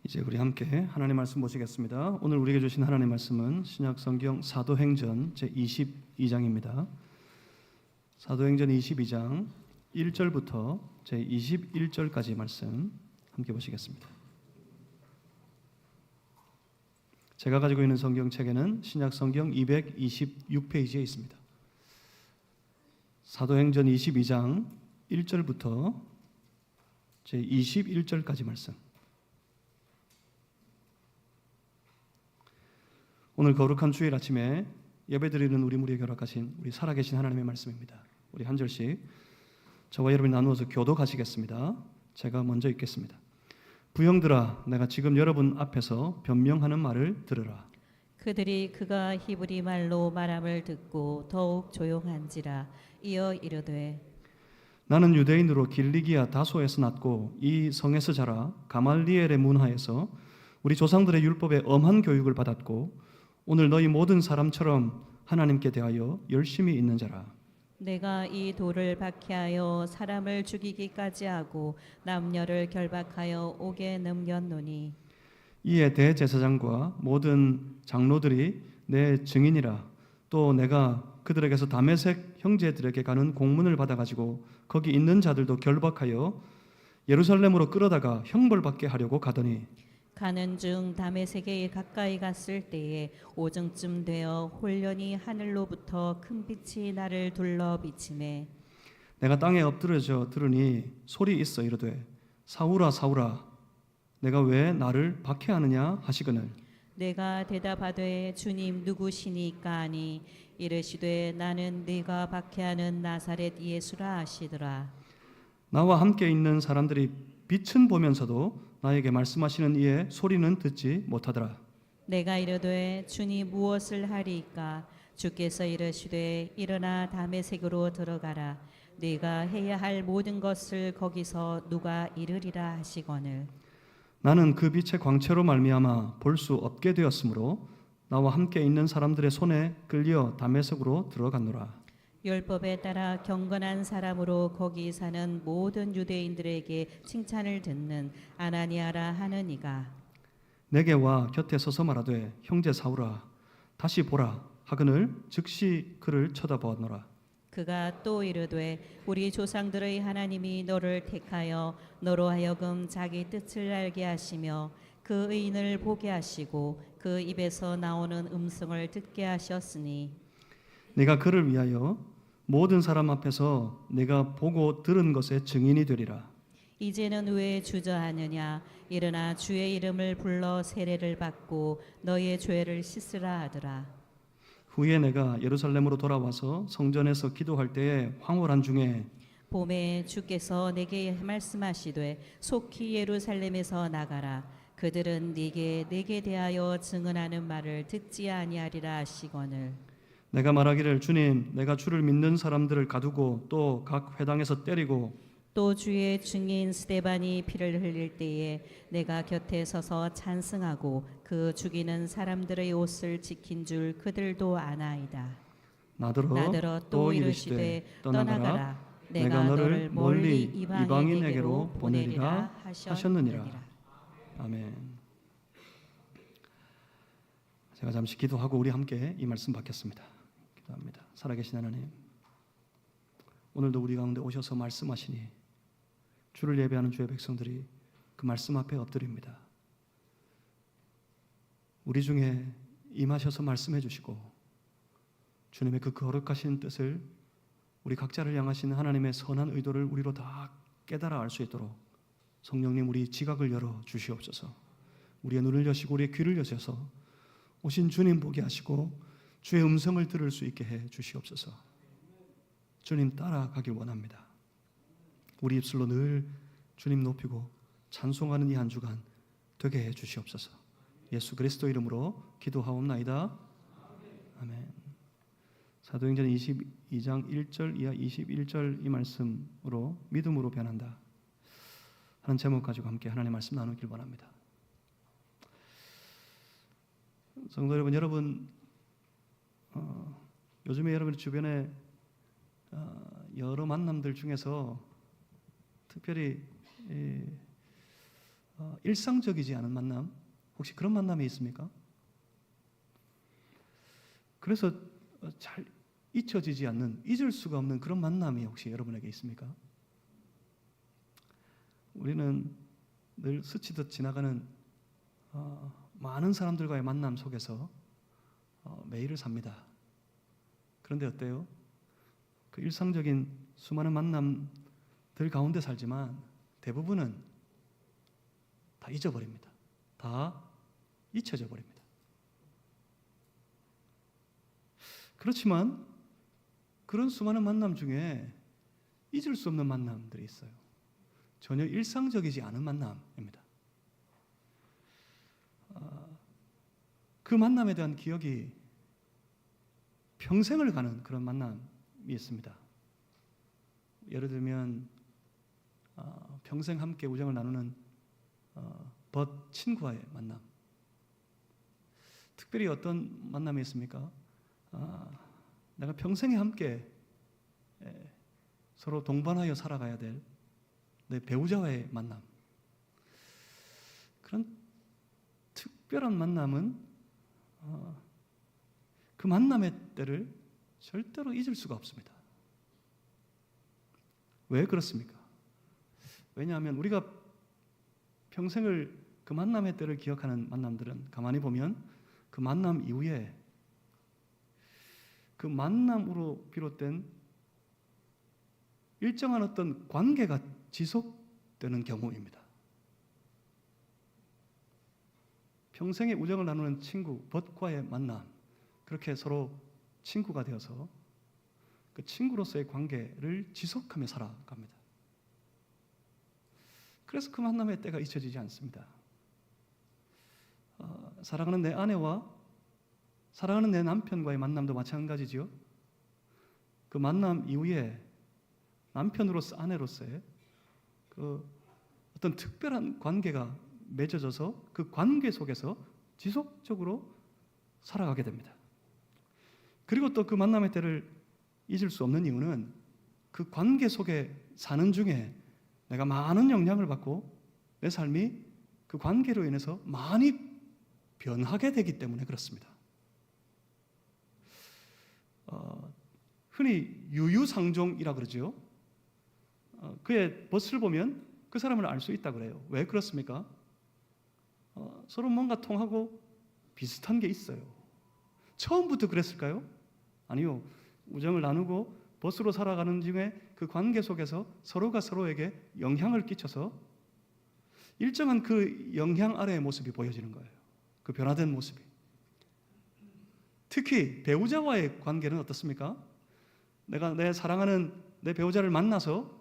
이제 우리 함께 하나님 말씀 보시겠습니다. 오늘 우리에게 주신 하나님 말씀은 신약 성경 사도행전 제 22장입니다. 사도행전 22장 1절부터 제 21절까지 말씀 함께 보시겠습니다. 제가 가지고 있는 성경책에는 신약 성경 226페이지에 있습니다. 사도행전 22장 1절부터 제 21절까지 말씀. 오늘 거룩한 주일 아침에 예배드리는 우리 무리에 결합하신 우리 살아계신 하나님의 말씀입니다. 우리 한 절씩 저와 여러분이 나누어서 교독하시겠습니다. 제가 먼저 읽겠습니다. 부형들아, 내가 지금 여러분 앞에서 변명하는 말을 들으라. 그들이 그가 히브리 말로 말함을 듣고 더욱 조용한지라. 이어 이르되, 나는 유대인으로 길리기아 다소에서 났고 이 성에서 자라 가말리엘의 문화에서 우리 조상들의 율법에 엄한 교육을 받았고 오늘 너희 모든 사람처럼 하나님께 대하여 열심히 있는 자라. 내가 이 돌을 박해하여 사람을 죽이기까지 하고 남녀를 결박하여 옥에 넘겼노니 이에 대제사장과 모든 장로들이 내 증인이라. 또 내가 그들에게서 다메섹 형제들에게 가는 공문을 받아가지고 거기 있는 자들도 결박하여 예루살렘으로 끌어다가 형벌받게 하려고 가더니 가는 중 다메섹에 가까이 갔을 때에 오정쯤 되어 홀련히 하늘로부터 큰 빛이 나를 둘러 비치매 내가 땅에 엎드려져 들으니 소리 있어 이르되 사울아 사울아 내가 왜 나를 박해하느냐 하시거늘 내가 대답하되 주님 누구시니까 하니 이르시되 나는 네가 박해하는 나사렛 예수라 하시더라. 나와 함께 있는 사람들이 빛은 보면서도 나에게 말씀하시는 이의 소리는 듣지 못하더라. 내가 이르되 주님 무엇을 하리이까? 주께서 이르시되 일어나 다메섹으로 들어가라. 네가 해야 할 모든 것을 거기서 누가 이르리라 하시거늘 나는 그 빛의 광채로 말미암아 볼 수 없게 되었으므로 나와 함께 있는 사람들의 손에 끌려 다메섹으로 들어갔노라. 율법에 따라 경건한 사람으로 거기 사는 모든 유대인들에게 칭찬을 듣는 아나니아라 하는 이가 내게 와 곁에 서서 말하되 형제 사울아 다시 보라 하거늘 즉시 그를 쳐다보노라. 그가 또 이르되 우리 조상들의 하나님이 너를 택하여 너로 하여금 자기 뜻을 알게 하시며 그 의인을 보게 하시고 그 입에서 나오는 음성을 듣게 하셨으니 네가 그를 위하여 모든 사람 앞에서 내가 보고 들은 것의 증인이 되리라. 이제는 왜 주저하느냐? 일어나 주의 이름을 불러 세례를 받고 너의 죄를 씻으라 하더라. 후에 내가 예루살렘으로 돌아와서 성전에서 기도할 때에 황홀한 중에 봄에 주께서 내게 말씀하시되 속히 예루살렘에서 나가라. 그들은 내게 대하여 증언하는 말을 듣지 아니하리라 하시거늘 내가 말하기를 주님 내가 주를 믿는 사람들을 가두고 또 각 회당에서 때리고 또 주의 증인 스데반이 피를 흘릴 때에 내가 곁에 서서 찬승하고 그 죽이는 사람들의 옷을 지킨 줄 그들도 아나이다. 나더러 또 이르시되 떠나가라. 내가 너를 멀리 이방인에게로 보내리라 하셨느니라. 아멘. 제가 잠시 기도하고 우리 함께 이 말씀 받겠습니다. 기도합니다. 살아계신 하나님, 오늘도 우리 가운데 오셔서 말씀하시니 주를 예배하는 주의 백성들이 그 말씀 앞에 엎드립니다. 우리 중에 임하셔서 말씀해 주시고 주님의 그 거룩하신 뜻을 우리 각자를 향하신 하나님의 선한 의도를 우리로 다 깨달아 알 수 있도록 성령님 우리 지각을 열어 주시옵소서. 우리의 눈을 여시고 우리의 귀를 여셔서 오신 주님 보게 하시고 주의 음성을 들을 수 있게 해 주시옵소서. 주님 따라가길 원합니다. 우리 입술로 늘 주님 높이고 찬송하는 이 한 주간 되게 해 주시옵소서. 예수 그리스도 이름으로 기도하옵나이다. 아멘. 사도행전 22장 1절 이하 21절 이 말씀으로 믿음으로 변한다 하는 제목 가지고 함께 하나님의 말씀 나누길 원합니다. 성도 여러분, 요즘에 여러분 주변에 여러 만남들 중에서 특별히 일상적이지 않은 만남, 혹시 그런 만남이 있습니까? 그래서 잘 잊혀지지 않는, 잊을 수가 없는 그런 만남이 혹시 여러분에게 있습니까? 우리는 늘 스치듯 지나가는 많은 사람들과의 만남 속에서 매일을 삽니다. 그런데 어때요? 그 일상적인 수많은 만남들 가운데 살지만 대부분은 다 잊어버립니다. 다 잊혀져 버립니다. 그렇지만 그런 수많은 만남 중에 잊을 수 없는 만남들이 있어요. 전혀 일상적이지 않은 만남입니다. 그 만남에 대한 기억이 평생을 가는 그런 만남이 있습니다. 예를 들면 평생 함께 우정을 나누는 벗 친구와의 만남. 특별히 어떤 만남이 있습니까? 내가 평생에 함께 서로 동반하여 살아가야 될 내 배우자와의 만남. 그런 특별한 만남은 그 만남의 때를 절대로 잊을 수가 없습니다. 왜 그렇습니까? 왜냐하면 우리가 평생을 그 만남의 때를 기억하는 만남들은 가만히 보면 그 만남 이후에 그 만남으로 비롯된 일정한 어떤 관계가 지속되는 경우입니다. 평생의 우정을 나누는 친구, 벗과의 만남, 그렇게 서로 친구가 되어서 그 친구로서의 관계를 지속하며 살아갑니다. 그래서 그 만남의 때가 잊혀지지 않습니다. 사랑하는 내 아내와 사랑하는 내 남편과의 만남도 마찬가지죠. 그 만남 이후에 남편으로서 아내로서의 그 어떤 특별한 관계가 맺어져서 그 관계 속에서 지속적으로 살아가게 됩니다. 그리고 또 그 만남의 때를 잊을 수 없는 이유는 그 관계 속에 사는 중에 내가 많은 영향을 받고 내 삶이 그 관계로 인해서 많이 변하게 되기 때문에 그렇습니다. 흔히 유유상종이라 그러죠. 그의 벗을 보면 그 사람을 알 수 있다 그래요. 왜 그렇습니까? 서로 뭔가 통하고 비슷한 게 있어요. 처음부터 그랬을까요? 아니요. 우정을 나누고 벗으로 살아가는 중에 그 관계 속에서 서로가 서로에게 영향을 끼쳐서 일정한 그 영향 아래의 모습이 보여지는 거예요. 그 변화된 모습이. 특히 배우자와의 관계는 어떻습니까? 내가 내 사랑하는 내 배우자를 만나서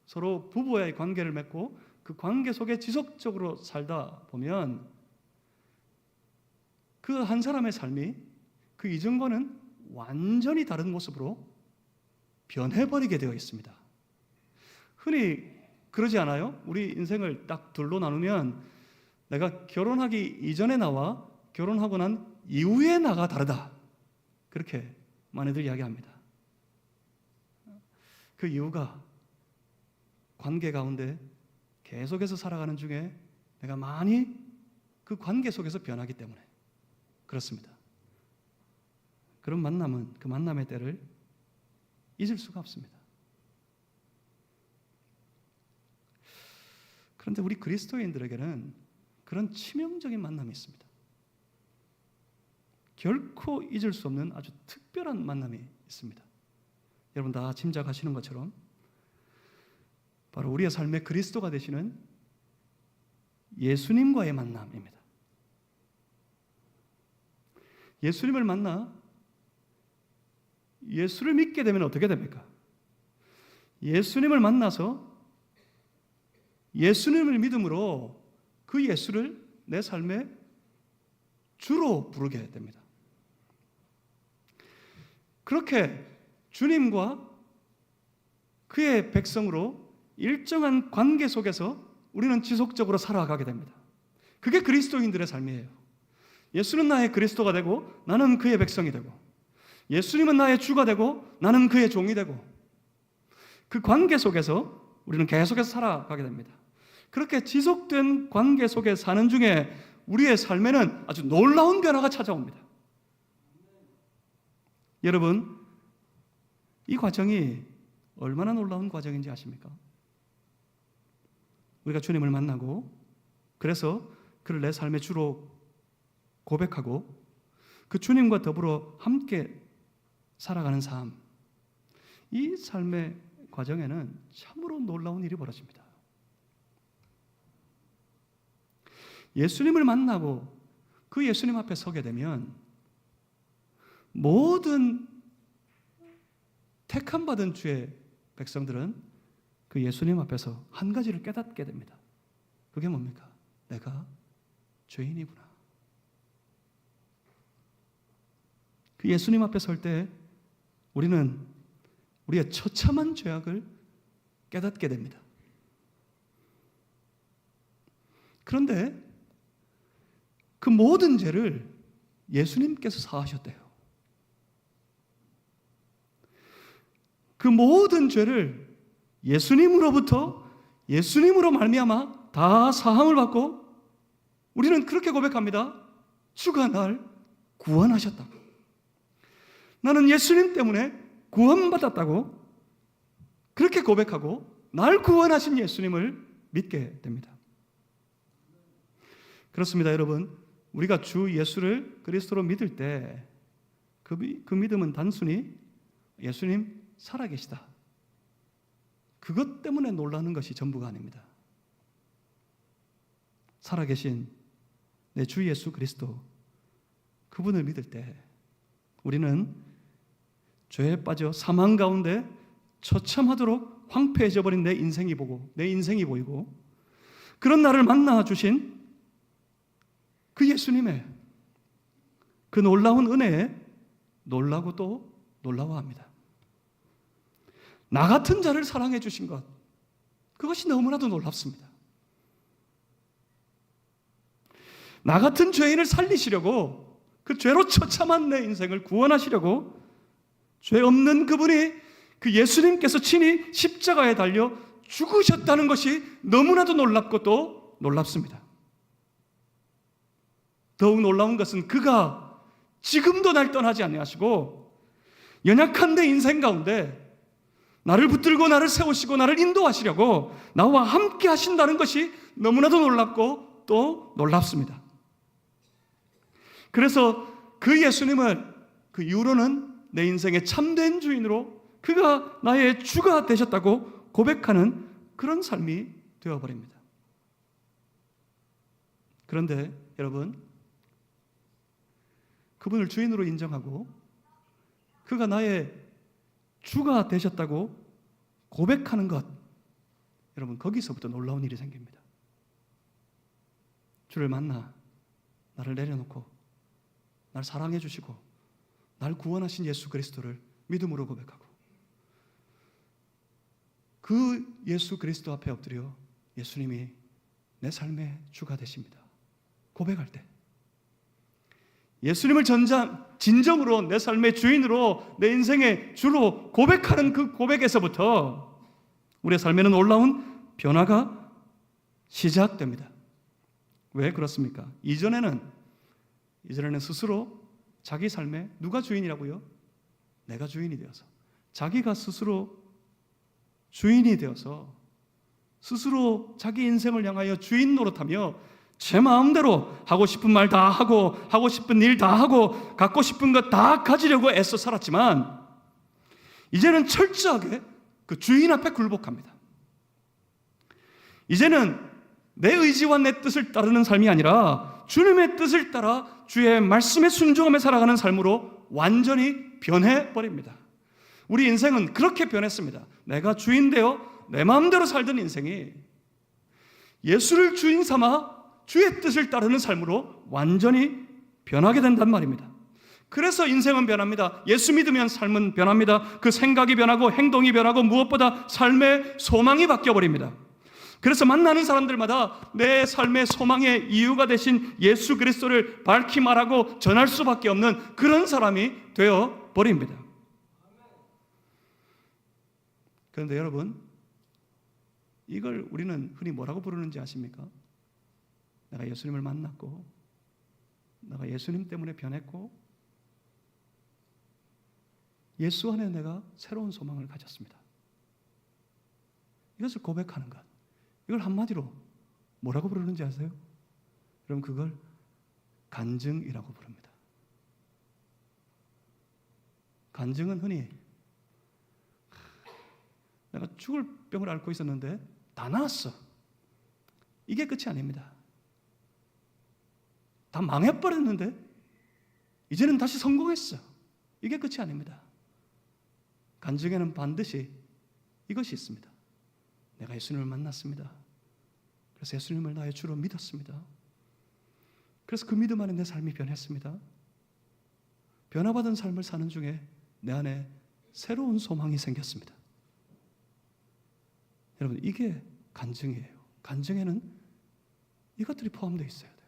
서로 부부와의 관계를 맺고 그 관계 속에 지속적으로 살다 보면 그 한 사람의 삶이 그 이전과는 완전히 다른 모습으로 변해버리게 되어 있습니다. 흔히 그러지 않아요? 우리 인생을 딱 둘로 나누면 내가 결혼하기 이전에 나와 결혼하고 난 이후에 나가 다르다. 그렇게 많이들 이야기합니다. 그 이유가 관계 가운데 계속해서 살아가는 중에 내가 많이 그 관계 속에서 변하기 때문에 그렇습니다. 그런 만남은 그 만남의 때를 잊을 수가 없습니다. 그런데 우리 그리스도인들에게는 그런 치명적인 만남이 있습니다. 결코 잊을 수 없는 아주 특별한 만남이 있습니다. 여러분 다 짐작하시는 것처럼 바로 우리의 삶의 그리스도가 되시는 예수님과의 만남입니다. 예수님을 만나 예수를 믿게 되면 어떻게 됩니까? 예수님을 만나서 예수님을 믿음으로 그 예수를 내 삶의 주로 부르게 됩니다. 그렇게 주님과 그의 백성으로 일정한 관계 속에서 우리는 지속적으로 살아가게 됩니다. 그게 그리스도인들의 삶이에요. 예수는 나의 그리스도가 되고 나는 그의 백성이 되고 예수님은 나의 주가 되고 나는 그의 종이 되고 그 관계 속에서 우리는 계속해서 살아가게 됩니다. 그렇게 지속된 관계 속에 사는 중에 우리의 삶에는 아주 놀라운 변화가 찾아옵니다. 여러분, 이 과정이 얼마나 놀라운 과정인지 아십니까? 우리가 주님을 만나고 그래서 그를 내 삶의 주로 고백하고 그 주님과 더불어 함께 살아가는 삶, 이 삶의 과정에는 참으로 놀라운 일이 벌어집니다. 예수님을 만나고 그 예수님 앞에 서게 되면 모든 택함받은 주의 백성들은 그 예수님 앞에서 한 가지를 깨닫게 됩니다. 그게 뭡니까? 내가 죄인이구나. 그 예수님 앞에 설 때 우리는 우리의 처참한 죄악을 깨닫게 됩니다. 그런데 그 모든 죄를 예수님께서 사하셨대요. 그 모든 죄를 예수님으로 말미암아 다 사함을 받고 우리는 그렇게 고백합니다. 주가 날 구원하셨다. 나는 예수님 때문에 구원받았다고 그렇게 고백하고 날 구원하신 예수님을 믿게 됩니다. 그렇습니다, 여러분. 우리가 주 예수를 그리스도로 믿을 때 그 믿음은 단순히 예수님 살아계시다, 그것 때문에 놀라는 것이 전부가 아닙니다. 살아계신 내 주 예수 그리스도, 그분을 믿을 때 우리는 죄에 빠져 사망 가운데 처참하도록 황폐해져 버린 내 인생이 보이고 그런 나를 만나 주신 그 예수님의 그 놀라운 은혜에 놀라고 또 놀라워합니다. 나 같은 자를 사랑해 주신 것, 그것이 너무나도 놀랍습니다. 나 같은 죄인을 살리시려고, 그 죄로 처참한 내 인생을 구원하시려고 죄 없는 그분이, 그 예수님께서 친히 십자가에 달려 죽으셨다는 것이 너무나도 놀랍고 또 놀랍습니다. 더욱 놀라운 것은 그가 지금도 날 떠나지 아니하시고 연약한 내 인생 가운데 나를 붙들고 나를 세우시고 나를 인도하시려고 나와 함께 하신다는 것이 너무나도 놀랍고 또 놀랍습니다. 그래서 그 예수님을 그 이후로는 내 인생의 참된 주인으로, 그가 나의 주가 되셨다고 고백하는 그런 삶이 되어버립니다. 그런데 여러분, 그분을 주인으로 인정하고 그가 나의 주가 되셨다고 고백하는 것, 여러분, 거기서부터 놀라운 일이 생깁니다. 주를 만나 나를 내려놓고 날 사랑해 주시고 날 구원하신 예수 그리스도를 믿음으로 고백하고 그 예수 그리스도 앞에 엎드려 예수님이 내 삶의 주가 되십니다 고백할 때, 예수님을 진정으로 내 삶의 주인으로, 내 인생의 주로 고백하는 그 고백에서부터 우리의 삶에는 놀라운 변화가 시작됩니다. 왜 그렇습니까? 이전에는 스스로 자기 삶에 누가 주인이라고요? 내가 주인이 되어서, 자기가 스스로 주인이 되어서 스스로 자기 인생을 향하여 주인 노릇하며 제 마음대로 하고 싶은 말 다 하고 하고 싶은 일 다 하고 갖고 싶은 것 다 가지려고 애써 살았지만 이제는 철저하게 그 주인 앞에 굴복합니다. 이제는 내 의지와 내 뜻을 따르는 삶이 아니라 주님의 뜻을 따라 주의 말씀에 순종하며 살아가는 삶으로 완전히 변해버립니다. 우리 인생은 그렇게 변했습니다. 내가 주인 되어 내 마음대로 살던 인생이 예수를 주인 삼아 주의 뜻을 따르는 삶으로 완전히 변하게 된단 말입니다. 그래서 인생은 변합니다. 예수 믿으면 삶은 변합니다. 그 생각이 변하고 행동이 변하고 무엇보다 삶의 소망이 바뀌어버립니다. 그래서 만나는 사람들마다 내 삶의 소망의 이유가 되신 예수 그리스도를 밝히 말하고 전할 수밖에 없는 그런 사람이 되어버립니다. 그런데 여러분, 이걸 우리는 흔히 뭐라고 부르는지 아십니까? 내가 예수님을 만났고, 내가 예수님 때문에 변했고, 예수 안에 내가 새로운 소망을 가졌습니다. 이것을 고백하는 것. 이걸 한마디로 뭐라고 부르는지 아세요? 여러분, 그걸 간증이라고 부릅니다. 간증은 흔히 내가 죽을 병을 앓고 있었는데 다 나았어. 이게 끝이 아닙니다. 다 망해버렸는데 이제는 다시 성공했어. 이게 끝이 아닙니다. 간증에는 반드시 이것이 있습니다. 내가 예수님을 만났습니다. 그래서 예수님을 나의 주로 믿었습니다. 그래서 그 믿음 안에 내 삶이 변했습니다. 변화받은 삶을 사는 중에 내 안에 새로운 소망이 생겼습니다. 여러분, 이게 간증이에요. 간증에는 이것들이 포함되어 있어야 돼요.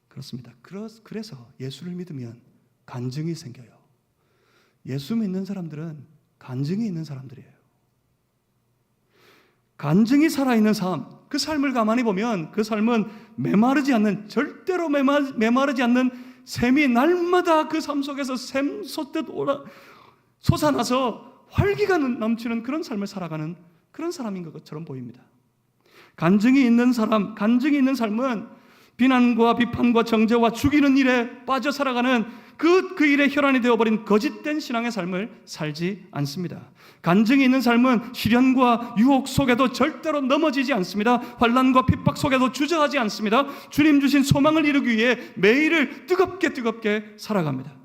그렇습니다. 그래서 예수를 믿으면 간증이 생겨요. 예수 믿는 사람들은 간증이 있는 사람들이에요. 간증이 살아있는 삶, 그 삶을 가만히 보면 그 삶은 메마르지 않는, 절대로 메마르지 않는 샘이 날마다 그 삶 속에서 샘 솟듯 솟아나서 활기가 넘치는 그런 삶을 살아가는 그런 사람인 것처럼 보입니다. 간증이 있는 사람, 간증이 있는 삶은 비난과 비판과 정죄와 죽이는 일에 빠져 살아가는 그 일에 혈안이 되어버린 거짓된 신앙의 삶을 살지 않습니다. 간증이 있는 삶은 시련과 유혹 속에도 절대로 넘어지지 않습니다. 환난과 핍박 속에도 주저하지 않습니다. 주님 주신 소망을 이루기 위해 매일을 뜨겁게 살아갑니다.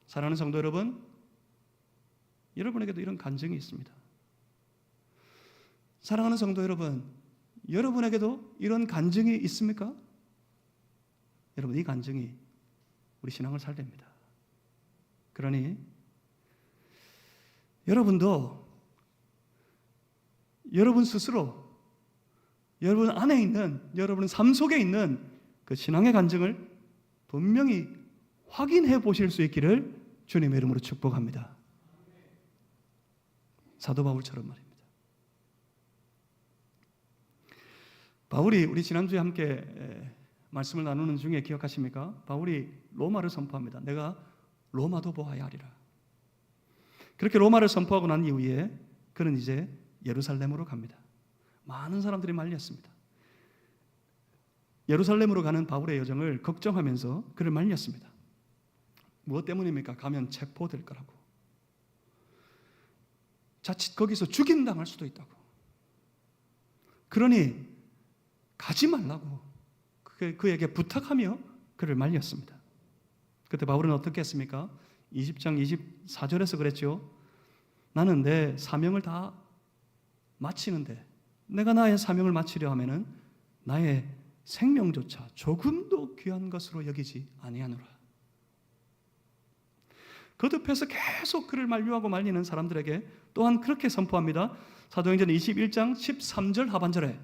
사랑하는 성도 여러분, 여러분에게도 이런 간증이 있습니다. 사랑하는 성도 여러분, 여러분에게도 이런 간증이 있습니까? 여러분, 이 간증이 우리 신앙을 살립니다. 그러니 여러분도 여러분 스스로 여러분 안에 있는, 여러분 삶 속에 있는 그 신앙의 간증을 분명히 확인해 보실 수 있기를 주님의 이름으로 축복합니다. 사도 바울처럼 말입니다. 바울이 우리 지난주에 함께 말씀을 나누는 중에 기억하십니까? 바울이 로마를 선포합니다. 내가 로마도 보아야 하리라. 그렇게 로마를 선포하고 난 이후에 그는 이제 예루살렘으로 갑니다. 많은 사람들이 말렸습니다. 예루살렘으로 가는 바울의 여정을 걱정하면서 그를 말렸습니다. 무엇 때문입니까? 가면 체포될 거라고. 자칫 거기서 죽임당할 수도 있다고. 그러니 가지 말라고 그에게 부탁하며 그를 말렸습니다. 그때 바울은 어떻게 했습니까? 20장 24절에서 그랬죠. 나는 내 사명을 다 마치는데, 내가 나의 사명을 마치려 하면은 나의 생명조차 조금도 귀한 것으로 여기지 아니하노라. 거듭해서 계속 그를 만류하고 말리는 사람들에게 또한 그렇게 선포합니다. 사도행전 21장 13절 하반절에,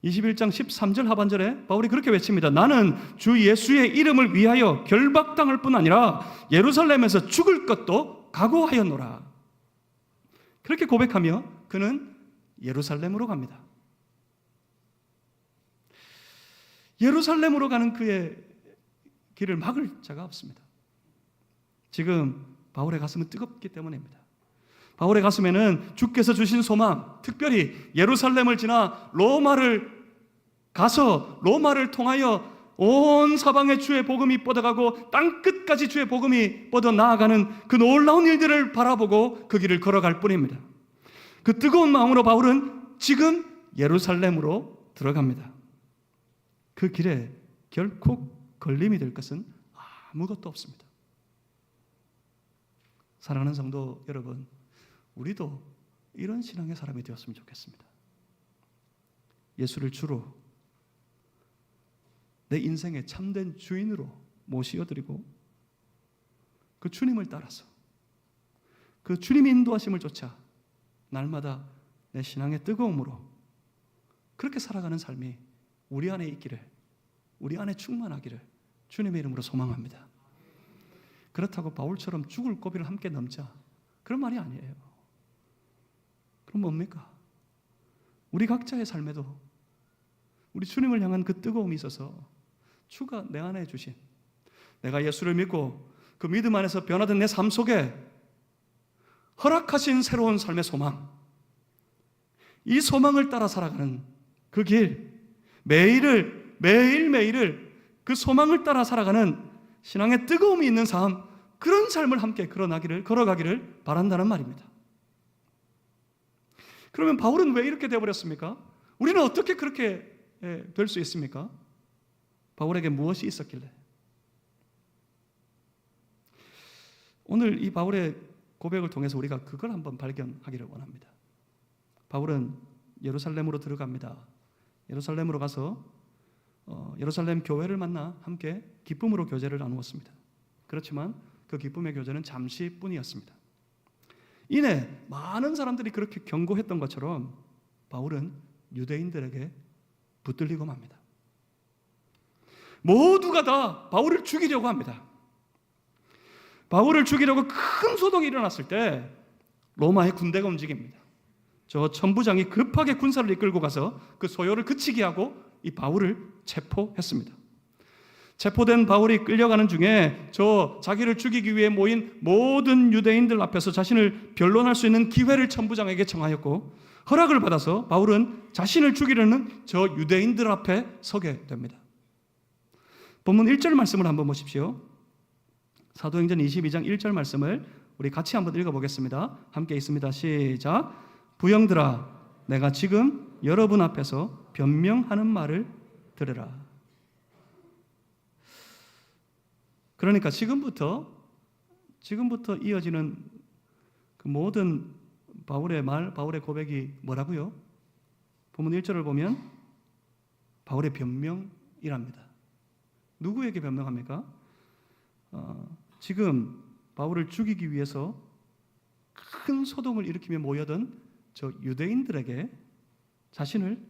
21장 13절 하반절에 바울이 그렇게 외칩니다. 나는 주 예수의 이름을 위하여 결박당할 뿐 아니라 예루살렘에서 죽을 것도 각오하였노라. 그렇게 고백하며 그는 예루살렘으로 갑니다. 예루살렘으로 가는 그의 길을 막을 자가 없습니다. 지금 바울의 가슴은 뜨겁기 때문입니다. 바울의 가슴에는 주께서 주신 소망, 특별히 예루살렘을 지나 로마를 가서 로마를 통하여 온 사방에 주의 복음이 뻗어가고 땅끝까지 주의 복음이 뻗어 나아가는 그 놀라운 일들을 바라보고 그 길을 걸어갈 뿐입니다. 그 뜨거운 마음으로 바울은 지금 예루살렘으로 들어갑니다. 그 길에 결코 걸림이 될 것은 아무것도 없습니다. 사랑하는 성도 여러분, 우리도 이런 신앙의 사람이 되었으면 좋겠습니다. 예수를 주로 내 인생의 참된 주인으로 모시어드리고 그 주님을 따라서 그 주님의 인도하심을 쫓아 날마다 내 신앙의 뜨거움으로 그렇게 살아가는 삶이 우리 안에 있기를, 우리 안에 충만하기를 주님의 이름으로 소망합니다. 그렇다고 바울처럼 죽을 고비를 함께 넘자, 그런 말이 아니에요. 그럼 뭡니까? 우리 각자의 삶에도 우리 주님을 향한 그 뜨거움이 있어서 주가 내 안에 주신, 내가 예수를 믿고 그 믿음 안에서 변화된 내 삶 속에 허락하신 새로운 삶의 소망, 이 소망을 따라 살아가는 그 길, 매일매일을 그 소망을 따라 살아가는 신앙의 뜨거움이 있는 삶, 그런 삶을 함께 걸어가기를 바란다는 말입니다. 그러면 바울은 왜 이렇게 되어버렸습니까? 우리는 어떻게 그렇게 될 수 있습니까? 바울에게 무엇이 있었길래? 오늘 이 바울의 고백을 통해서 우리가 그걸 한번 발견하기를 원합니다. 바울은 예루살렘으로 들어갑니다. 예루살렘으로 가서 예루살렘 교회를 만나 함께 기쁨으로 교제를 나누었습니다. 그렇지만 그 기쁨의 교제는 잠시뿐이었습니다. 이내 많은 사람들이 그렇게 경고했던 것처럼 바울은 유대인들에게 붙들리고 맙니다. 모두가 다 바울을 죽이려고 합니다. 바울을 죽이려고 큰 소동이 일어났을 때 로마의 군대가 움직입니다. 저 천부장이 급하게 군사를 이끌고 가서 그 소요를 그치게 하고 이 바울을 체포했습니다. 체포된 바울이 끌려가는 중에 저 자기를 죽이기 위해 모인 모든 유대인들 앞에서 자신을 변론할 수 있는 기회를 천부장에게 청하였고, 허락을 받아서 바울은 자신을 죽이려는 저 유대인들 앞에 서게 됩니다. 본문 1절 말씀을 한번 보십시오. 사도행전 22장 1절 말씀을 우리 같이 한번 읽어보겠습니다. 함께 있습니다. 시작. 부형들아, 내가 지금 여러분 앞에서 변명하는 말을 들으라. 그러니까 지금부터 이어지는 그 모든 바울의 말, 바울의 고백이 뭐라고요? 본문 1절을 보면 바울의 변명이랍니다. 누구에게 변명합니까? 지금 바울을 죽이기 위해서 큰 소동을 일으키며 모여든 저 유대인들에게 자신을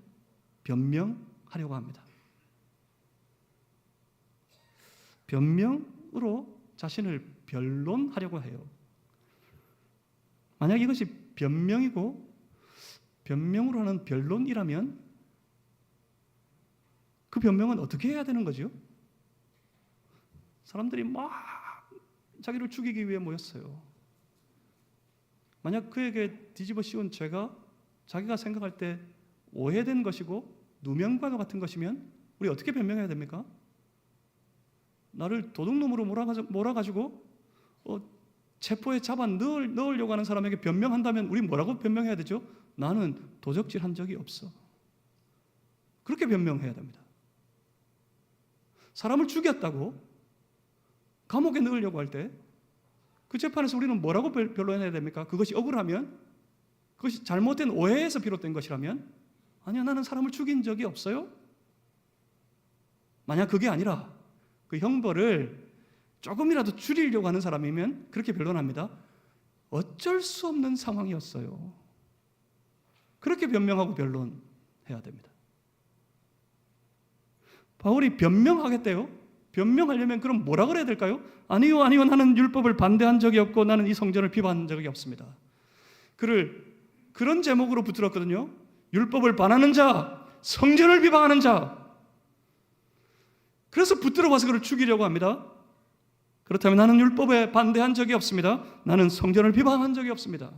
변명하려고 합니다. 변명으로 자신을 변론하려고 해요. 만약 이것이 변명이고 변명으로 하는 변론이라면 그 변명은 어떻게 해야 되는 거죠? 사람들이 막 자기를 죽이기 위해 모였어요. 만약 그에게 뒤집어 씌운 죄가 자기가 생각할 때 오해된 것이고 누명과도 같은 것이면 우리 어떻게 변명해야 됩니까? 나를 도둑놈으로 몰아가지고 체포에 잡아 넣으려고 하는 사람에게 변명한다면 우리 뭐라고 변명해야 되죠? 나는 도적질한 적이 없어. 그렇게 변명해야 됩니다. 사람을 죽였다고 감옥에 넣으려고 할 때 그 재판에서 우리는 뭐라고 변론해야 됩니까? 그것이 억울하면, 그것이 잘못된 오해에서 비롯된 것이라면, 아니야, 나는 사람을 죽인 적이 없어요. 만약 그게 아니라 그 형벌을 조금이라도 줄이려고 하는 사람이면 그렇게 변론합니다. 어쩔 수 없는 상황이었어요. 그렇게 변명하고 변론해야 됩니다. 바울이 변명하겠대요. 변명하려면 그럼 뭐라 그래야 될까요? 아니요, 나는 율법을 반대한 적이 없고 나는 이 성전을 비방한 적이 없습니다. 그를 그런 제목으로 붙들었거든요. 율법을 반하는 자, 성전을 비방하는 자. 그래서 붙들어 와서 그를 죽이려고 합니다. 그렇다면 나는 율법에 반대한 적이 없습니다. 나는 성전을 비방한 적이 없습니다.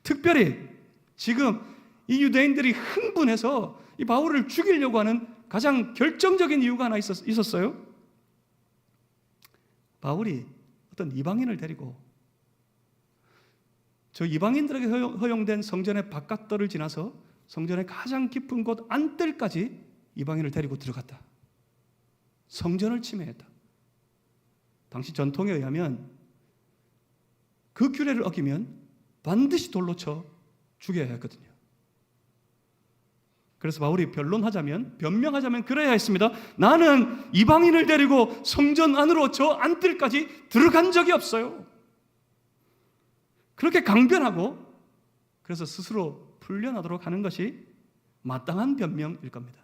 특별히 지금 이 유대인들이 흥분해서 이 바울을 죽이려고 하는 가장 결정적인 이유가 하나 있었어요. 바울이 어떤 이방인을 데리고 저 이방인들에게 허용된 성전의 바깥들을 지나서 성전의 가장 깊은 곳 안뜰까지 이방인을 데리고 들어갔다. 성전을 침해했다. 당시 전통에 의하면 그 규례를 어기면 반드시 돌로 쳐 죽여야 했거든요. 그래서 바울이 변명하자면 그래야 했습니다. 나는 이방인을 데리고 성전 안으로 저 안뜰까지 들어간 적이 없어요. 그렇게 강변하고 그래서 스스로 풀려나도록 하는 것이 마땅한 변명일 겁니다.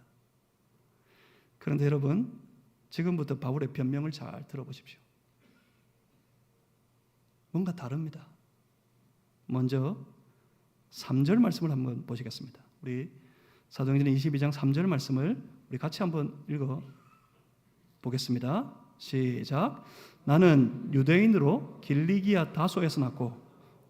그런데 여러분, 지금부터 바울의 변명을 잘 들어보십시오. 뭔가 다릅니다. 먼저 3절 말씀을 한번 보시겠습니다. 우리 사도행전 22장 3절 말씀을 우리 같이 한번 읽어 보겠습니다. 시작. 나는 유대인으로 길리기아 다소에서 났고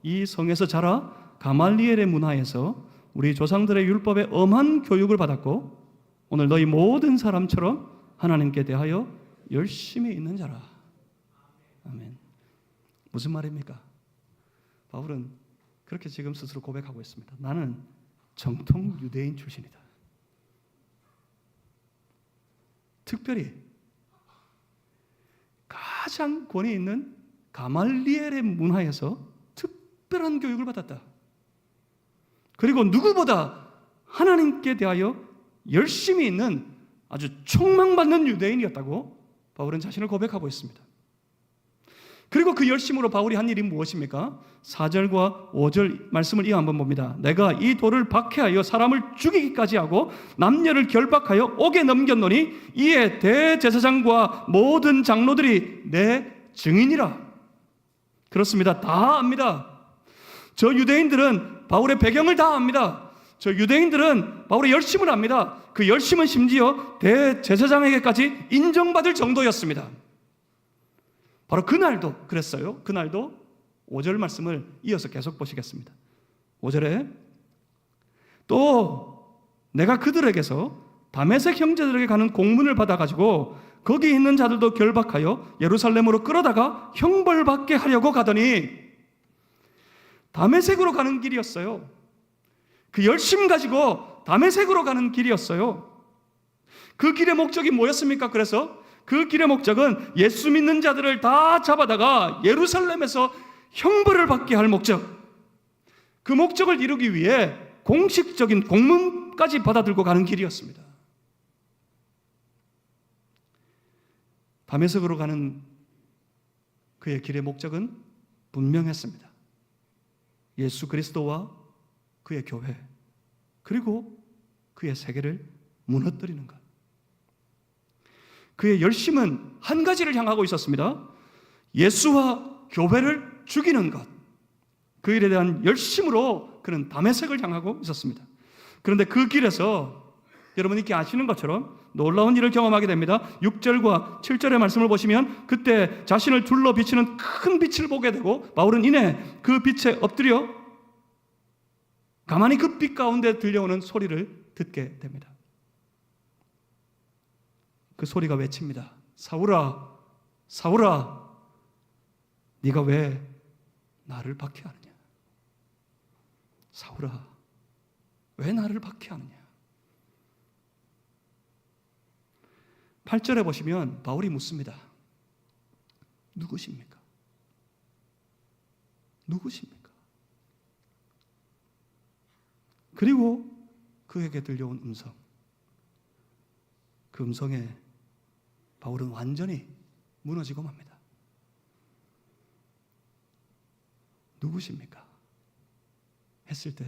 이 성에서 자라 가말리엘의 문화에서 우리 조상들의 율법에 엄한 교육을 받았고 오늘 너희 모든 사람처럼 하나님께 대하여 열심히 있는 자라. 아멘. 무슨 말입니까? 바울은 그렇게 지금 스스로 고백하고 있습니다. 나는 정통 유대인 출신이다. 특별히 가장 권위 있는 가말리엘의 문화에서 특별한 교육을 받았다. 그리고 누구보다 하나님께 대하여 열심히 있는 아주 촉망받는 유대인이었다고 바울은 자신을 고백하고 있습니다. 그리고 그 열심으로 바울이 한 일이 무엇입니까? 4절과 5절 말씀을 이어 한번 봅니다. 내가 이 돌을 박해하여 사람을 죽이기까지 하고 남녀를 결박하여 옥에 넘겼노니 이에 대제사장과 모든 장로들이 내 증인이라. 그렇습니다. 다 압니다. 저 유대인들은 바울의 배경을 다 압니다. 저 유대인들은 바울의 열심을 압니다. 그 열심은 심지어 대제사장에게까지 인정받을 정도였습니다. 바로 그날도 그랬어요. 그날도 5절 말씀을 이어서 계속 보시겠습니다. 5절에 또 내가 그들에게서 다메섹 형제들에게 가는 공문을 받아가지고 거기 있는 자들도 결박하여 예루살렘으로 끌어다가 형벌받게 하려고 가더니 다메섹으로 가는 길이었어요. 그 열심 가지고 다메섹으로 가는 길이었어요. 그 길의 목적이 뭐였습니까? 그래서 그 길의 목적은 예수 믿는 자들을 다 잡아다가 예루살렘에서 형벌을 받게 할 목적, 그 목적을 이루기 위해 공식적인 공문까지 받아들고 가는 길이었습니다. 다메섹으로 가는 그의 길의 목적은 분명했습니다. 예수 그리스도와 그의 교회, 그리고 그의 세계를 무너뜨리는 것. 그의 열심은 한 가지를 향하고 있었습니다. 예수와 교회를 죽이는 것. 그 일에 대한 열심으로 그는 다메섹을 향하고 있었습니다. 그런데 그 길에서 여러분이 이렇게 아시는 것처럼 놀라운 일을 경험하게 됩니다. 6절과 7절의 말씀을 보시면 그때 자신을 둘러 비치는 큰 빛을 보게 되고 바울은 이내 그 빛에 엎드려 가만히 그 빛 가운데 들려오는 소리를 듣게 됩니다. 그 소리가 외칩니다. 사울아, 사울아, 네가 왜 나를 박해하느냐? 사울아, 왜 나를 박해하느냐? 8절에 보시면 바울이 묻습니다. 누구십니까? 누구십니까? 그리고 그에게 들려온 음성. 그 음성에 바울은 완전히 무너지고 맙니다. 누구십니까? 했을 때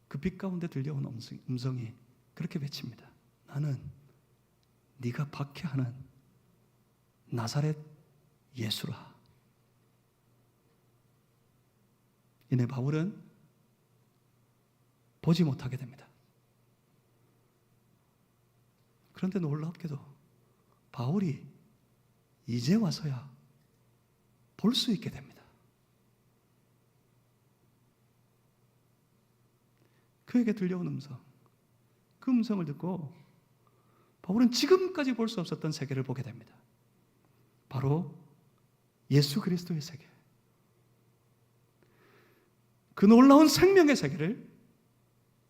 그 빛 가운데 들려온 음성이 그렇게 외칩니다. 나는 네가 박해하는 나사렛 예수라. 이내 바울은 보지 못하게 됩니다. 그런데 놀랍게도 바울이 이제 와서야 볼 수 있게 됩니다. 그에게 들려온 음성, 그 음성을 듣고 바울은 지금까지 볼 수 없었던 세계를 보게 됩니다. 바로 예수 그리스도의 세계, 그 놀라운 생명의 세계를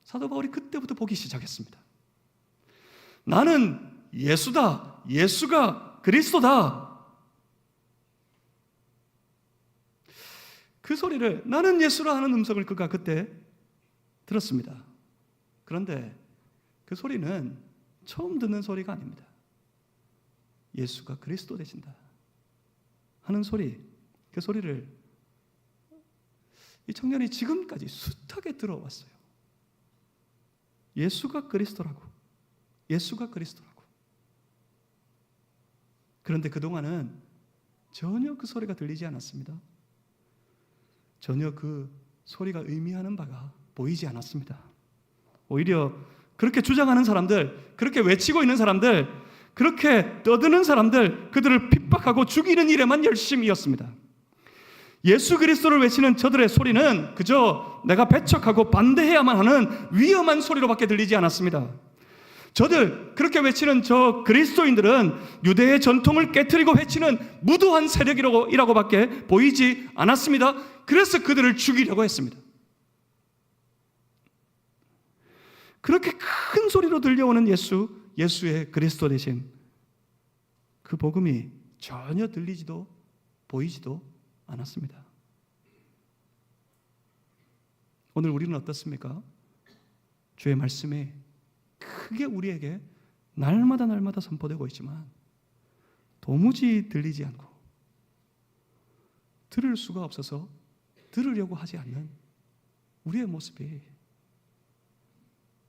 사도 바울이 그때부터 보기 시작했습니다. 나는 예수다, 예수가 그리스도다. 그 소리를, 나는 예수라 하는 음성을 그가 그때 들었습니다. 그런데 그 소리는 처음 듣는 소리가 아닙니다. 예수가 그리스도 되신다 하는 소리, 그 소리를 이 청년이 지금까지 숱하게 들어왔어요. 예수가 그리스도라고, 예수가 그리스도라고. 그런데 그동안은 전혀 그 소리가 들리지 않았습니다. 전혀 그 소리가 의미하는 바가 보이지 않았습니다. 오히려 그렇게 주장하는 사람들, 그렇게 외치고 있는 사람들, 그렇게 떠드는 사람들, 그들을 핍박하고 죽이는 일에만 열심이었습니다. 예수 그리스도를 외치는 저들의 소리는 그저 내가 배척하고 반대해야만 하는 위험한 소리로밖에 들리지 않았습니다. 저들, 그렇게 외치는 저 그리스도인들은 유대의 전통을 깨트리고 외치는 무도한 세력이라고밖에 보이지 않았습니다. 그래서 그들을 죽이려고 했습니다. 그렇게 큰 소리로 들려오는 예수의 그리스도 되신 그 복음이 전혀 들리지도 보이지도 않았습니다. 오늘 우리는 어떻습니까? 주의 말씀이 크게 우리에게 날마다 선포되고 있지만 도무지 들리지 않고 들을 수가 없어서 들으려고 하지 않는 우리의 모습이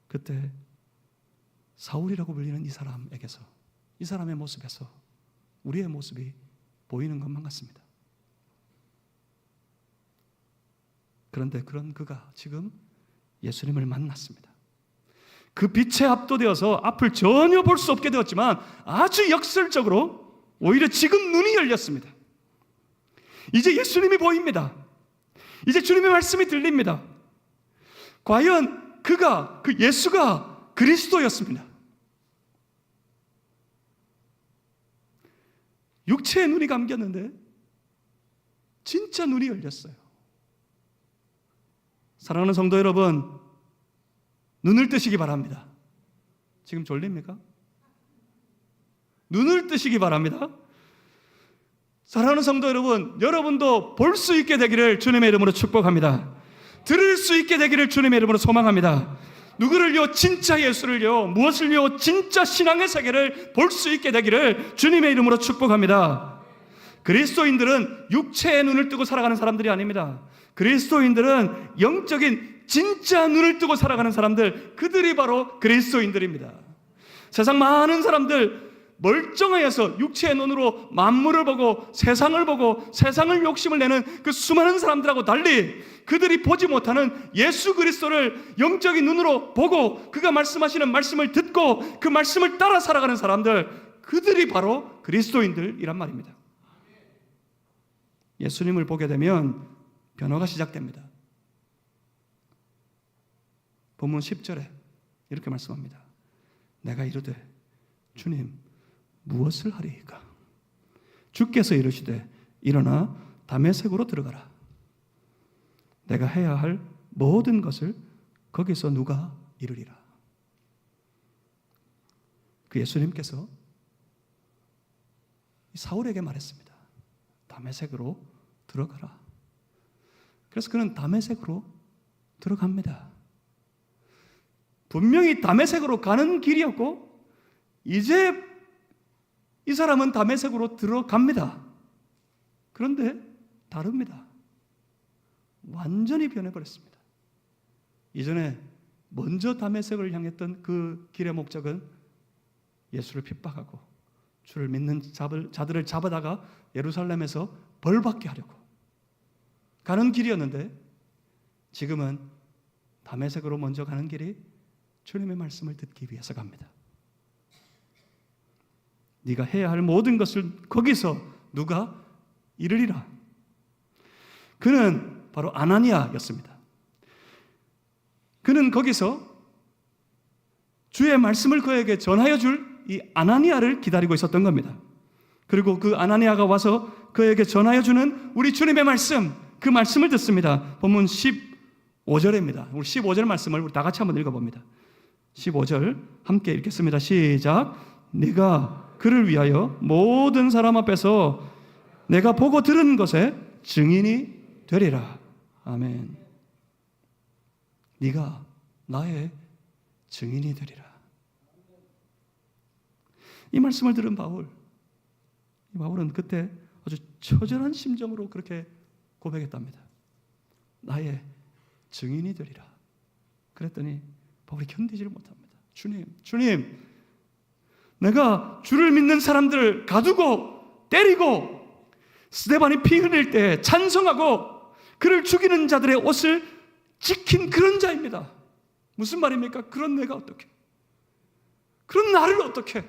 그때 사울이라고 불리는 이 사람에게서, 이 사람의 모습에서 우리의 모습이 보이는 것만 같습니다. 그런데 그런 그가 지금 예수님을 만났습니다. 그 빛에 압도되어서 앞을 전혀 볼 수 없게 되었지만 아주 역설적으로 오히려 지금 눈이 열렸습니다. 이제 예수님이 보입니다. 이제 주님의 말씀이 들립니다. 과연 그 예수가 그리스도였습니다. 육체의 눈이 감겼는데 진짜 눈이 열렸어요. 사랑하는 성도 여러분, 눈을 뜨시기 바랍니다. 지금 졸립니까? 눈을 뜨시기 바랍니다. 사랑하는 성도 여러분, 여러분도 볼 수 있게 되기를 주님의 이름으로 축복합니다. 들을 수 있게 되기를 주님의 이름으로 소망합니다. 누구를요? 진짜 예수를요? 무엇을요? 진짜 신앙의 세계를 볼 수 있게 되기를 주님의 이름으로 축복합니다. 그리스도인들은 육체의 눈을 뜨고 살아가는 사람들이 아닙니다. 그리스도인들은 영적인 진짜 눈을 뜨고 살아가는 사람들, 그들이 바로 그리스도인들입니다. 세상 많은 사람들 멀쩡해서 육체의 눈으로 만물을 보고 세상을 욕심을 내는 그 수많은 사람들하고 달리 그들이 보지 못하는 예수 그리스도를 영적인 눈으로 보고 그가 말씀하시는 말씀을 듣고 그 말씀을 따라 살아가는 사람들, 그들이 바로 그리스도인들이란 말입니다. 예수님을 보게 되면 변화가 시작됩니다. 본문 10절에 이렇게 말씀합니다. 내가 이르되 주님 무엇을 하리이까? 주께서 이르시되 일어나 다메섹으로 들어가라. 내가 해야 할 모든 것을 거기서 누가 이루리라. 그 예수님께서 사울에게 말했습니다. 다메섹으로 들어가라. 그래서 그는 다메섹으로 들어갑니다. 분명히 다메섹으로 가는 길이었고 이제 이 사람은 다메섹으로 들어갑니다. 그런데 다릅니다. 완전히 변해버렸습니다. 이전에 먼저 다메섹을 향했던 그 길의 목적은 예수를 핍박하고 주를 믿는 자들을 잡아다가 예루살렘에서 벌받게 하려고 가는 길이었는데 지금은 다메섹으로 먼저 가는 길이 주님의 말씀을 듣기 위해서 갑니다. 네가 해야 할 모든 것을 거기서 누가 이루리라. 그는 바로 아나니아였습니다. 그는 거기서 주의 말씀을 그에게 전하여 줄 이 아나니아를 기다리고 있었던 겁니다. 그리고 그 아나니아가 와서 그에게 전하여 주는 우리 주님의 말씀, 그 말씀을 듣습니다. 본문 15절입니다. 우리 15절 말씀을 우리 다 같이 한번 읽어봅니다. 15절 함께 읽겠습니다. 시작. 네가 그를 위하여 모든 사람 앞에서 내가 보고 들은 것에 증인이 되리라. 아멘. 네가 나의 증인이 되리라. 이 말씀을 들은 바울은 그때 아주 처절한 심정으로 그렇게 고백했답니다. 나의 증인이 되리라. 그랬더니 바울이 견디지를 못합니다. 주님, 내가 주를 믿는 사람들을 가두고 때리고 스데반이 피 흘릴 때 찬송하고 그를 죽이는 자들의 옷을 지킨 그런 자입니다. 무슨 말입니까? 그런 내가 어떻게, 그런 나를 어떻게.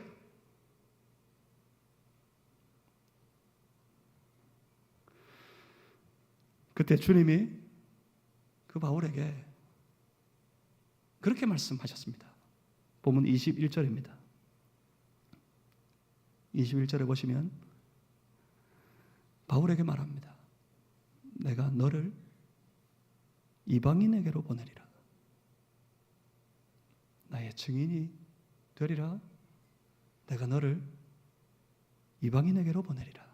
그때 주님이 그 바울에게 그렇게 말씀하셨습니다. 본문 21절입니다. 21절에 보시면 바울에게 말합니다. 내가 너를 이방인에게로 보내리라. 나의 증인이 되리라. 내가 너를 이방인에게로 보내리라.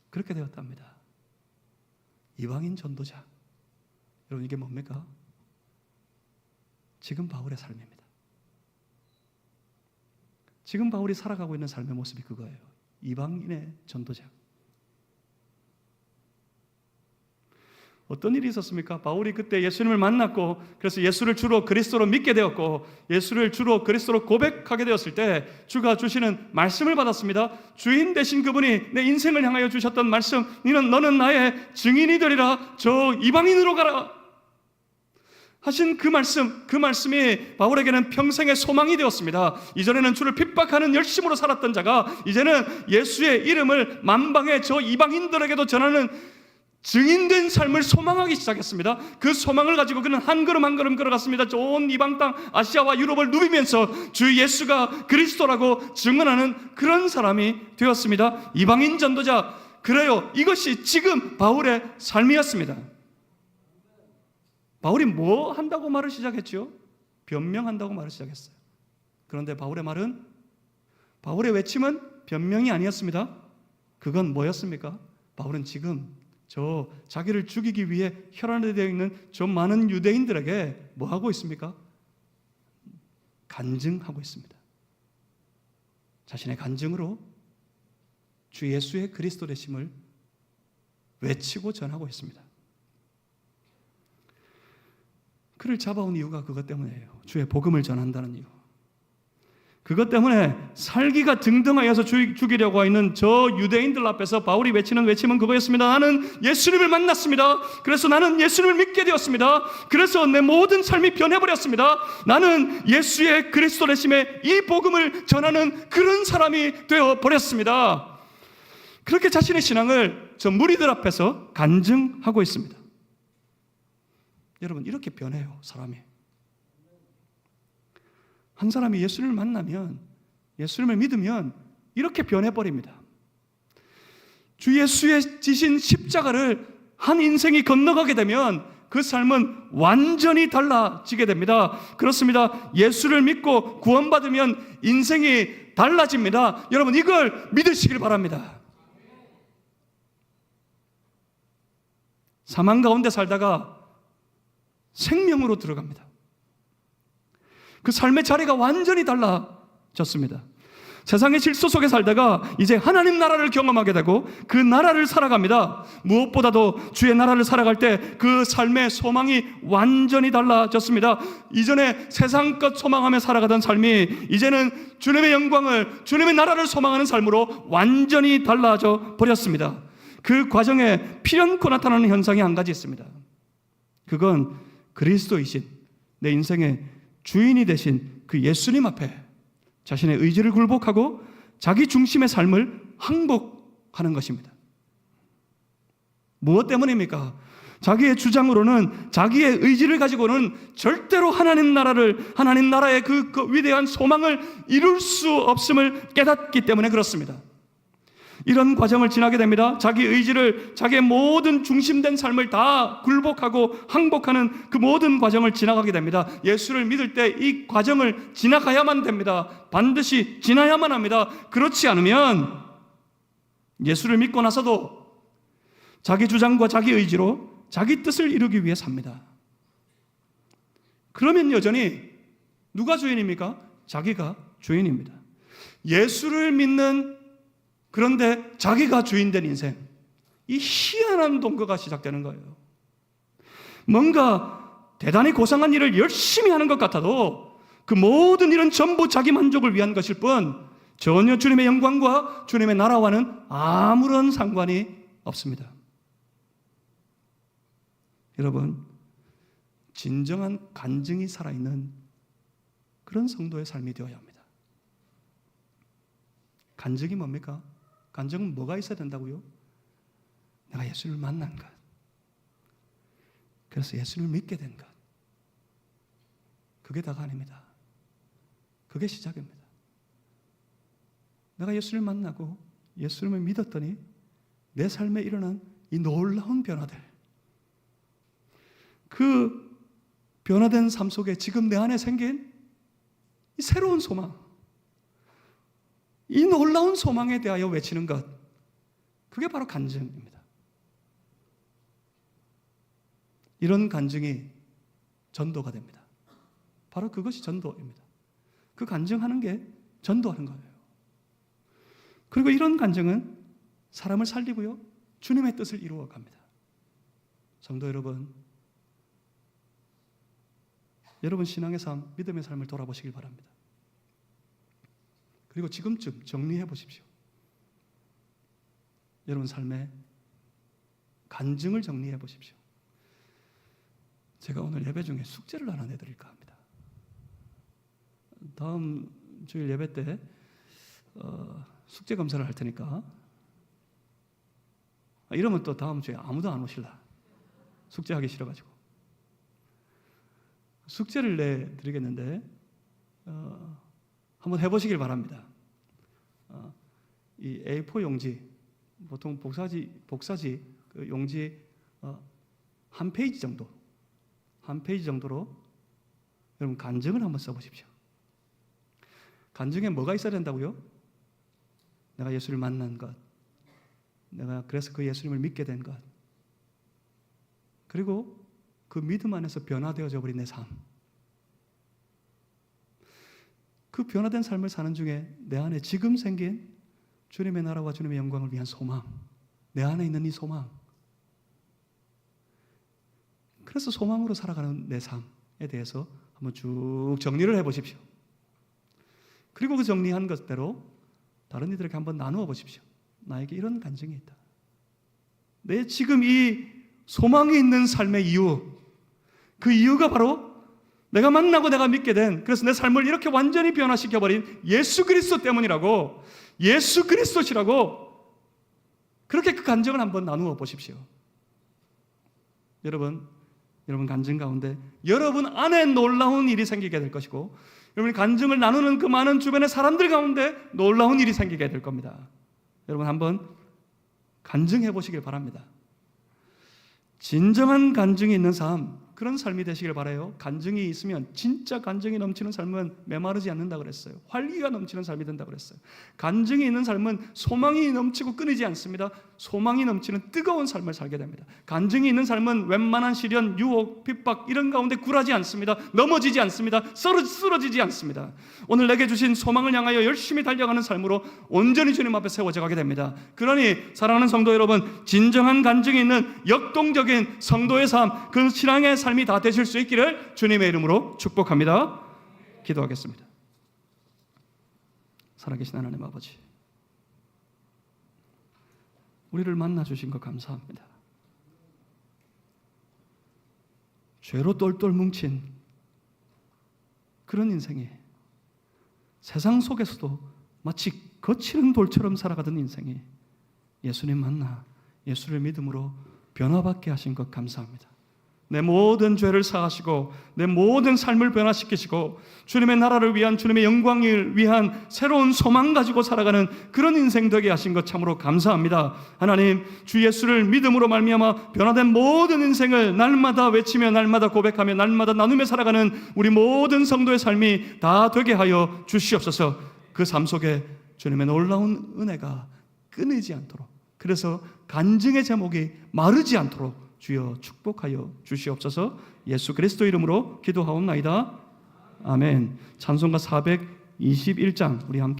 그렇게 되었답니다. 이방인 전도자. 여러분, 이게 뭡니까? 지금 바울의 삶입니다. 지금 바울이 살아가고 있는 삶의 모습이 그거예요. 이방인의 전도자. 어떤 일이 있었습니까? 바울이 그때 예수님을 만났고, 그래서 예수를 주로 그리스도로 믿게 되었고, 예수를 주로 그리스도로 고백하게 되었을 때 주가 주시는 말씀을 받았습니다. 주인 되신 그분이 내 인생을 향하여 주셨던 말씀, 너는 나의 증인이 되리라. 저 이방인으로 가라 하신 그 말씀이 바울에게는 평생의 소망이 되었습니다. 이전에는 주를 핍박하는 열심으로 살았던 자가 이제는 예수의 이름을 만방의 저 이방인들에게도 전하는 증인된 삶을 소망하기 시작했습니다. 그 소망을 가지고 그는 한 걸음 한 걸음 걸어갔습니다. 온 이방 땅 아시아와 유럽을 누비면서 주 예수가 그리스도라고 증언하는 그런 사람이 되었습니다. 이방인 전도자. 그래요. 이것이 지금 바울의 삶이었습니다. 바울이 뭐 한다고 말을 시작했죠? 변명한다고 말을 시작했어요. 그런데 바울의 외침은 변명이 아니었습니다. 그건 뭐였습니까? 바울은 지금 저 자기를 죽이기 위해 혈안되어 있는 저 많은 유대인들에게 뭐 하고 있습니까? 간증하고 있습니다. 자신의 간증으로 주 예수의 그리스도 되심을 외치고 전하고 있습니다. 그를 잡아온 이유가 그것 때문이에요. 주의 복음을 전한다는 이유. 그것 때문에 살기가 등등하여서 죽이려고 있는 저 유대인들 앞에서 바울이 외치는 외침은 그거였습니다. 나는 예수님을 만났습니다. 그래서 나는 예수님을 믿게 되었습니다. 그래서 내 모든 삶이 변해버렸습니다. 나는 예수의 그리스도 되심의 이 복음을 전하는 그런 사람이 되어버렸습니다. 그렇게 자신의 신앙을 저 무리들 앞에서 간증하고 있습니다. 여러분, 이렇게 변해요, 사람이. 한 사람이 예수님을 만나면, 예수님을 믿으면 이렇게 변해버립니다. 주 예수의 지신 십자가를 한 인생이 건너가게 되면 그 삶은 완전히 달라지게 됩니다. 그렇습니다. 예수를 믿고 구원받으면 인생이 달라집니다. 여러분, 이걸 믿으시길 바랍니다. 사망 가운데 살다가 생명으로 들어갑니다. 그 삶의 자리가 완전히 달라졌습니다. 세상의 질서 속에 살다가 이제 하나님 나라를 경험하게 되고 그 나라를 살아갑니다. 무엇보다도 주의 나라를 살아갈 때 그 삶의 소망이 완전히 달라졌습니다. 이전에 세상 것 소망하며 살아가던 삶이 이제는 주님의 영광을, 주님의 나라를 소망하는 삶으로 완전히 달라져 버렸습니다. 그 과정에 필연코 나타나는 현상이 한 가지 있습니다. 그건 그리스도이신 내 인생의 주인이 되신 그 예수님 앞에 자신의 의지를 굴복하고 자기 중심의 삶을 항복하는 것입니다. 무엇 때문입니까? 자기의 주장으로는, 자기의 의지를 가지고는 절대로 하나님 나라의 그 위대한 소망을 이룰 수 없음을 깨닫기 때문에 그렇습니다. 이런 과정을 지나게 됩니다. 자기 의지를, 자기의 모든 중심된 삶을 다 굴복하고 항복하는 그 모든 과정을 지나가게 됩니다. 예수를 믿을 때 이 과정을 지나가야만 됩니다. 반드시 지나야만 합니다. 그렇지 않으면 예수를 믿고 나서도 자기 주장과 자기 의지로 자기 뜻을 이루기 위해 삽니다. 그러면 여전히 누가 주인입니까? 자기가 주인입니다. 예수를 믿는, 그런데 자기가 주인된 인생, 이 희한한 동거가 시작되는 거예요. 뭔가 대단히 고상한 일을 열심히 하는 것 같아도 그 모든 일은 전부 자기 만족을 위한 것일 뿐 전혀 주님의 영광과 주님의 나라와는 아무런 상관이 없습니다. 여러분, 진정한 간증이 살아있는 그런 성도의 삶이 되어야 합니다. 간증이 뭡니까? 간증은 뭐가 있어야 된다고요? 내가 예수를 만난 것, 그래서 예수를 믿게 된 것, 그게 다가 아닙니다. 그게 시작입니다. 내가 예수를 만나고 예수를 믿었더니 내 삶에 일어난 이 놀라운 변화들, 그 변화된 삶 속에 지금 내 안에 생긴 이 새로운 소망, 이 놀라운 소망에 대하여 외치는 것, 그게 바로 간증입니다. 이런 간증이 전도가 됩니다. 바로 그것이 전도입니다. 그 간증하는 게 전도하는 거예요. 그리고 이런 간증은 사람을 살리고요, 주님의 뜻을 이루어 갑니다. 성도 여러분, 여러분 신앙의 삶, 믿음의 삶을 돌아보시길 바랍니다. 그리고 지금쯤 정리해 보십시오. 여러분 삶의 간증을 정리해 보십시오. 제가 오늘 예배 중에 숙제를 하나 내드릴까 합니다. 다음 주일 예배 때 숙제 검사를 할 테니까, 이러면 또 다음 주에 아무도 안 오실라. 숙제하기 싫어가지고. 숙제를 내드리겠는데 한번 해보시길 바랍니다. 이 A4 용지, 보통 복사지 그 용지 한 페이지 정도로 여러분 간증을 한번 써보십시오. 간증에 뭐가 있어야 된다고요? 내가 예수를 만난 것, 내가 그래서 그 예수님을 믿게 된 것, 그리고 그 믿음 안에서 변화되어져 버린 내 삶, 그 변화된 삶을 사는 중에 내 안에 지금 생긴 주님의 나라와 주님의 영광을 위한 소망, 내 안에 있는 이 소망, 그래서 소망으로 살아가는 내 삶에 대해서 한번 쭉 정리를 해보십시오. 그리고 그 정리한 것대로 다른 이들에게 한번 나누어 보십시오. 나에게 이런 간증이 있다. 내 지금 이 소망이 있는 삶의 이유, 그 이유가 바로 내가 만나고 내가 믿게 된, 그래서 내 삶을 이렇게 완전히 변화시켜버린 예수 그리스도 때문이라고, 예수 그리스도시라고, 그렇게 그 간증을 한번 나누어 보십시오. 여러분 간증 가운데 여러분 안에 놀라운 일이 생기게 될 것이고, 여러분이 간증을 나누는 그 많은 주변의 사람들 가운데 놀라운 일이 생기게 될 겁니다. 여러분 한번 간증해 보시길 바랍니다. 진정한 간증이 있는 삶, 그런 삶이 되시길 바라요. 간증이 있으면, 진짜 간증이 넘치는 삶은 메마르지 않는다 그랬어요. 활기가 넘치는 삶이 된다 그랬어요. 간증이 있는 삶은 소망이 넘치고 끊이지 않습니다. 소망이 넘치는 뜨거운 삶을 살게 됩니다. 간증이 있는 삶은 웬만한 시련, 유혹, 핍박 이런 가운데 굴하지 않습니다. 넘어지지 않습니다. 쓰러지지 않습니다. 오늘 내게 주신 소망을 향하여 열심히 달려가는 삶으로 온전히 주님 앞에 세워져 가게 됩니다. 그러니 사랑하는 성도 여러분, 진정한 간증이 있는 역동적인 성도의 삶, 그 신앙의 삶이 다 되실 수 있기를 주님의 이름으로 축복합니다. 기도하겠습니다. 살아계신 하나님 아버지, 우리를 만나 주신 것 감사합니다. 죄로 똘똘 뭉친 그런 인생이, 세상 속에서도 마치 거칠은 돌처럼 살아가던 인생이 예수님 만나 예수를 믿음으로 변화받게 하신 것 감사합니다. 내 모든 죄를 사하시고 내 모든 삶을 변화시키시고 주님의 나라를 위한, 주님의 영광을 위한 새로운 소망 가지고 살아가는 그런 인생 되게 하신 것 참으로 감사합니다. 하나님, 주 예수를 믿음으로 말미암아 변화된 모든 인생을 날마다 외치며 날마다 고백하며 날마다 나누며 살아가는 우리 모든 성도의 삶이 다 되게 하여 주시옵소서. 그 삶 속에 주님의 놀라운 은혜가 끊이지 않도록, 그래서 간증의 제목이 마르지 않도록 주여 축복하여 주시옵소서. 예수 그리스도 이름으로 기도하옵나이다. 아멘. 찬송가 421장 우리 함께